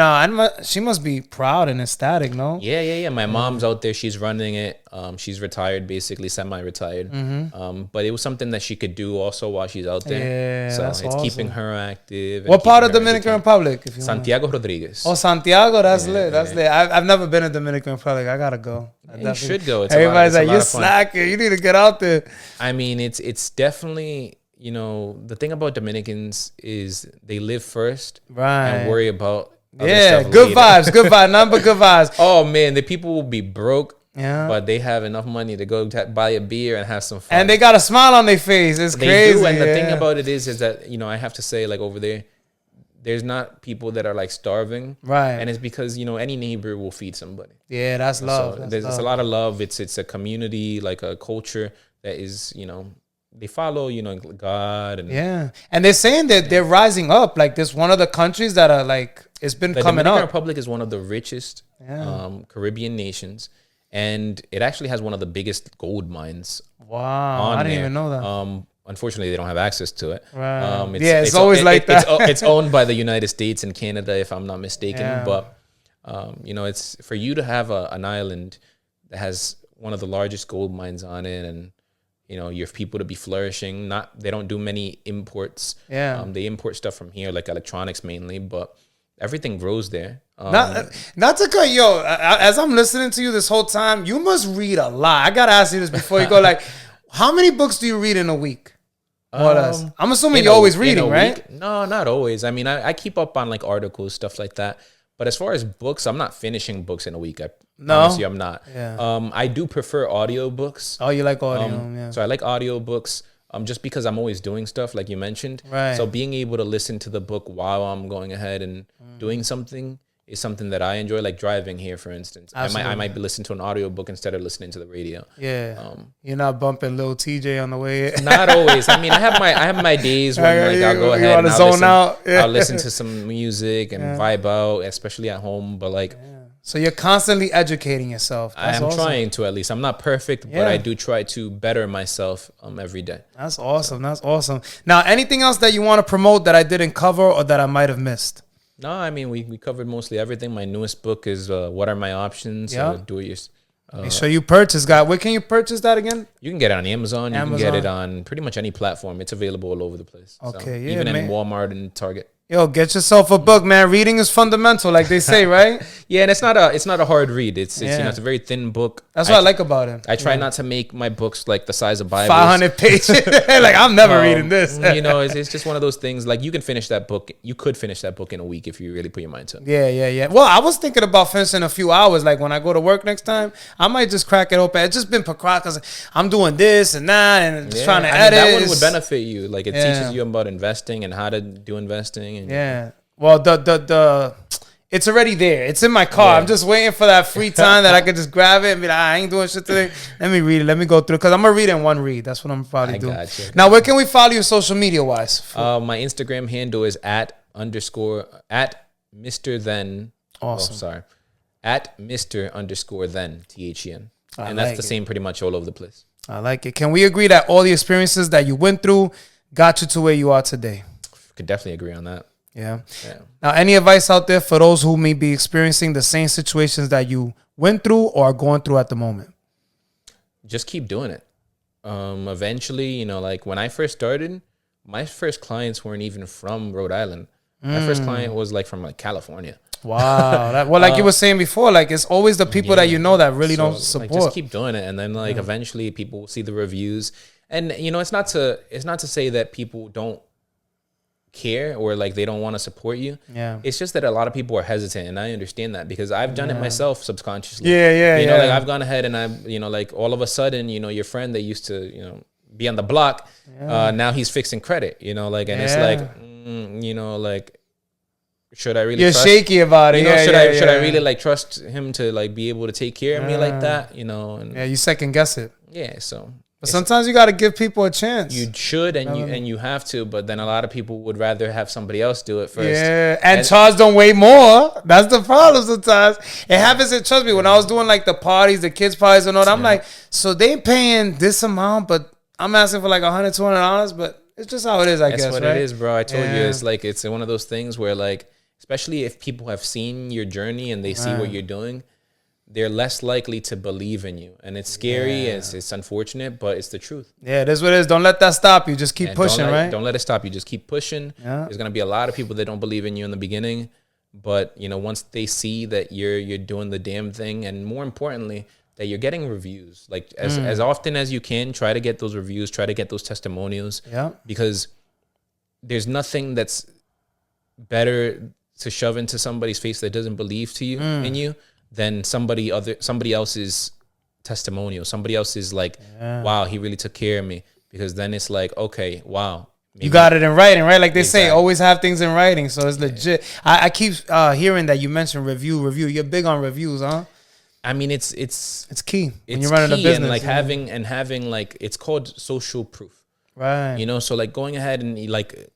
S2: she must be proud and ecstatic, no?
S3: Yeah. My mom's out there. She's running it. She's retired, basically semi-retired. But it was something that she could do also while she's out there.
S2: Yeah,
S3: so
S2: that's
S3: it's keeping
S2: awesome.
S3: her active. and
S2: What part of
S3: keeping her
S2: Dominican
S3: entertained.
S2: Republic? If you wanna-
S3: Santiago Rodriguez.
S2: Oh, Santiago. That's
S3: Yeah,
S2: lit. That's
S3: yeah.
S2: lit. I've never been to Dominican Republic. I gotta go. I
S3: You
S2: definitely-
S3: should go.
S2: Everybody's like,
S3: it's a lot
S2: you're
S3: of fun.
S2: slacking. You need to get out there.
S3: I mean, it's definitely, you know, the thing about Dominicans is they live first
S2: Right.
S3: and worry about other
S2: Yeah,
S3: stuff
S2: good
S3: later.
S2: vibes. Good vibes. None but good vibes.
S3: Oh man, the people will be broke,
S2: Yeah.
S3: but they have enough money to go buy a beer and have some fun.
S2: And they got a smile on their face. It's
S3: They
S2: crazy.
S3: do, and the thing
S2: yeah.
S3: about it is that, you know, I have to say, like, over there, there's not people that are like starving,
S2: Right.
S3: And it's because, you know, any neighbor will feed somebody.
S2: Yeah, that's love.
S3: So
S2: That's
S3: there's
S2: love.
S3: a lot of love. It's a community, like a culture that is, you know, they follow, you know, God and
S2: Yeah, and they're saying that they're rising up. Like this, one of the countries that are like it's been
S3: the
S2: coming
S3: Dominican
S2: up.
S3: Republic is one of the richest
S2: Yeah.
S3: Caribbean nations, and it actually has one of the biggest gold mines.
S2: Wow,
S3: on
S2: I didn't
S3: there.
S2: even know that.
S3: Unfortunately, they don't have access to it.
S2: Right. Yeah, it's always like that.
S3: It's owned by the United States and Canada, if I'm not mistaken.
S2: Yeah.
S3: But you know, it's for you to have an island that has one of the largest gold mines on it, and you know, your people to be flourishing. They don't do many imports.
S2: Yeah.
S3: They import stuff from here, like electronics mainly, but everything grows there.
S2: Not to cut as I'm listening to you this whole time, you must read a lot. I gotta ask you this before you go. Like, how many books do you read in a week? More or less. I'm assuming
S3: in
S2: you're
S3: a-
S2: always
S3: in
S2: reading,
S3: a
S2: right?
S3: week? No, not always. I mean, I keep up on like articles, stuff like that. But as far as books, I'm not finishing books in a week.
S2: No?
S3: Promise you I'm not.
S2: Yeah.
S3: I do prefer audiobooks.
S2: Oh, you like audio? Yeah.
S3: So I like audiobooks just because I'm always doing stuff like you mentioned.
S2: Right.
S3: So being able to listen to the book while I'm going ahead and doing something is something that I enjoy, like driving here, for instance. I might be listening to an audiobook instead of listening to the radio.
S2: Yeah. You're not bumping Lil TJ on the way.
S3: Not always. I mean, I have my days when like I'll go ahead and I'll listen to some music and vibe out, especially at home. But like,
S2: so you're constantly educating yourself.
S3: I am trying to, at least. I'm not perfect, but I do try to better myself every day.
S2: That's awesome. That's awesome. Now, anything else that you want to promote that I didn't cover or that I might have missed?
S3: No, I mean, we covered mostly everything. My newest book is What Are My Options? Do it yourself.
S2: Make sure you purchase, guys. Where can you purchase that again?
S3: You can get it on Amazon. You can get it on pretty much any platform. It's available all over the place.
S2: Okay,
S3: so, even in Walmart and Target.
S2: Yo, get yourself a book, man. Reading is fundamental, like they say, right?
S3: Yeah, and it's not a hard read. It's it's a very thin book.
S2: That's what I like about it.
S3: I try not to make my books like the size of Bibles.
S2: 500 pages. Like I'm never reading this.
S3: It's just one of those things. Like you can finish that book. You could finish that book in a week if you really put your mind to it.
S2: Yeah. Well, I was thinking about finishing a few hours. Like when I go to work next time, I might just crack it open. It's just been procrastinating. I'm doing this and that, and just trying to edit.
S3: That one would benefit you. Like it teaches you about investing and how to do investing. And,
S2: Well, the it's already there. It's in my car. I'm just waiting for that free time that I could just grab it and be like, I ain't doing shit today. Let me read it. Let me go through it. Because I'm going to read it in one read. That's what I'm probably doing.
S3: Gotcha.
S2: Now, where can we follow you social media-wise?
S3: My Instagram handle is at Mr. Then.
S2: Awesome.
S3: Oh, sorry. At Mr. _then, THEN. And
S2: like
S3: that's the same pretty much all over the place.
S2: I like it. Can we agree that all the experiences that you went through got you to where you are today?
S3: Could definitely agree on that.
S2: Yeah. Now, any advice out there for those who may be experiencing the same situations that you went through or are going through at the moment?
S3: Just keep doing it. Eventually, like when I first started, my first clients weren't even from Rhode Island. My first client was like from like California.
S2: Wow. Like you were saying before, like it's always the people that you know that really don't support.
S3: Like, just keep doing it, and then like eventually people will see the reviews. And it's not to say that people don't care or like they don't want to support you. It's just that a lot of people are hesitant, and I understand that because I've done it myself subconsciously. Like I've gone ahead and I've like all of a sudden your friend that used to be on the block, now he's fixing credit, and it's like should I really
S2: you're
S3: trust,
S2: shaky about it.
S3: Should I really like trust him to like be able to take care of me like that, and
S2: you second guess it.
S3: So
S2: but sometimes you got to give people a chance.
S3: You should, and you have to, but then a lot of people would rather have somebody else do it first.
S2: Yeah, and charge them way more. That's the problem sometimes. It happens, and trust me, when I was doing like the parties, the kids' parties and all that, I'm like, so they paying this amount, but I'm asking for like $100, $200, but it's just how it is, I guess,
S3: That's what
S2: right?
S3: it is, bro. I told you, it's one of those things where like, especially if people have seen your journey and they see what you're doing, they're less likely to believe in you. And it's scary. It's unfortunate, but it's the truth. Yeah,
S2: it is what it is. Don't let that stop you. Just keep pushing, right?
S3: Don't let it stop you. Just keep pushing. There's going to be a lot of people that don't believe in you in the beginning. But, once they see that you're doing the damn thing, and more importantly, that you're getting reviews. Like as often as you can, try to get those reviews, try to get those testimonials. Yeah. Because there's nothing that's better to shove into somebody's face that doesn't believe in you than somebody else's testimonial. Somebody else's like, wow, he really took care of me. Because then it's like, okay, wow.
S2: You got it in writing, right? Like they say, always have things in writing. So it's legit. I keep hearing that you mentioned review. You're big on reviews, huh?
S3: I mean, it's
S2: key when you're running a business.
S3: And like having like, it's called social proof.
S2: Right.
S3: So like going ahead and like,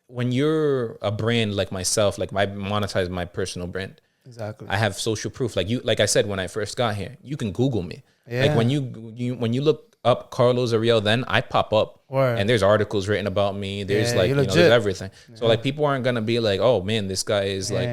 S3: when you're a brand like myself, like I monetize my personal brand.
S2: Exactly.
S3: I have social proof. Like I said, when I first got here, you can Google me. Yeah. Like when you look up Carlos Ariel, then I pop up. Word. And there's articles written about me. There's there's everything. So like people aren't gonna be like, oh man, this guy is like,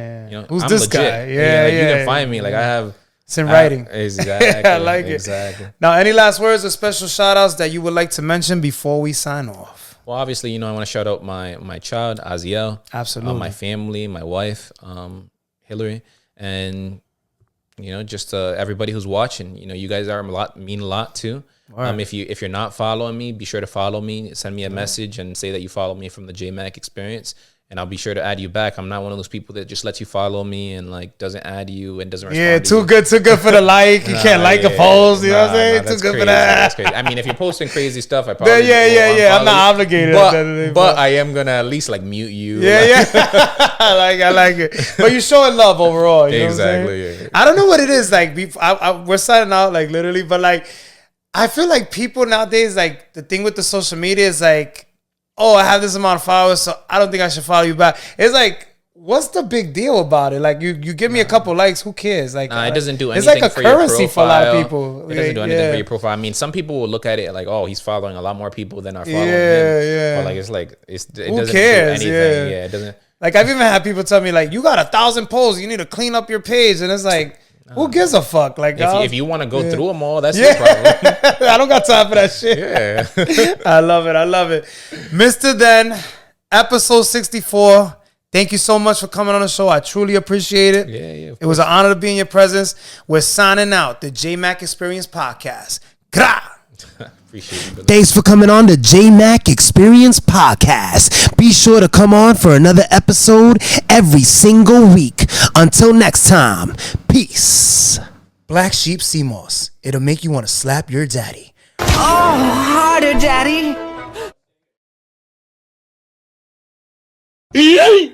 S2: who's
S3: I'm
S2: this
S3: legit.
S2: guy?
S3: You can find me. Like I have.
S2: It's in writing.
S3: Exactly.
S2: I like it. Exactly. Now, any last words or special shout outs that you would like to mention before we sign off?
S3: Well, obviously, I want to shout out my child, Aziel.
S2: Absolutely.
S3: My family, my wife, Hillary, and just everybody who's watching. You guys mean a lot too. Right. If you're not following me, be sure to follow me. Send me a message and say that you follow me from the Jmack Experience, and I'll be sure to add you back. I'm not one of those people that just lets you follow me and like doesn't add you and doesn't respond.
S2: Yeah,
S3: too
S2: good for the like. You can't like a post. You know what I'm saying? Too good
S3: crazy,
S2: for that.
S3: That's crazy. I mean, if you're posting crazy stuff, I probably
S2: yeah. I'm not obligated.
S3: But I am gonna at least like mute you.
S2: Yeah. I like it. But you're showing love overall. You know
S3: Exactly.
S2: What I'm saying? I don't know what it is. Like we're starting out like literally, but like I feel like people nowadays, like the thing with the social media is like, oh, I have this amount of followers, so I don't think I should follow you back. It's like, what's the big deal about it? Like, you give me a couple likes, who cares? Like,
S3: it doesn't do anything.
S2: It's like a
S3: for
S2: currency
S3: your
S2: for a lot of people.
S3: It doesn't do anything for your profile. I mean, some people will look at it like, oh, he's following a lot more people than are following him.
S2: Yeah.
S3: But like, it doesn't
S2: cares?
S3: do anything. Yeah, it doesn't.
S2: Like, I've even had people tell me like, you got 1,000 posts, you need to clean up your page, and it's like, who gives a fuck? Like,
S3: if you want to go through them all, that's your problem.
S2: I don't got time for that shit.
S3: Yeah.
S2: I love it. Mr. Den, episode 64. Thank you so much for coming on the show. I truly appreciate it.
S3: Yeah.
S2: It was an honor to be in your presence. We're signing out, the Jmack Experience Podcast. Gra!
S3: Appreciate you, brother.
S4: Thanks for coming on the JMack Experience Podcast. Be sure to come on for another episode every single week. Until next time, peace.
S2: Black Sheep CMOS. It'll make you want to slap your daddy.
S5: Oh, harder, Daddy.
S1: Yay!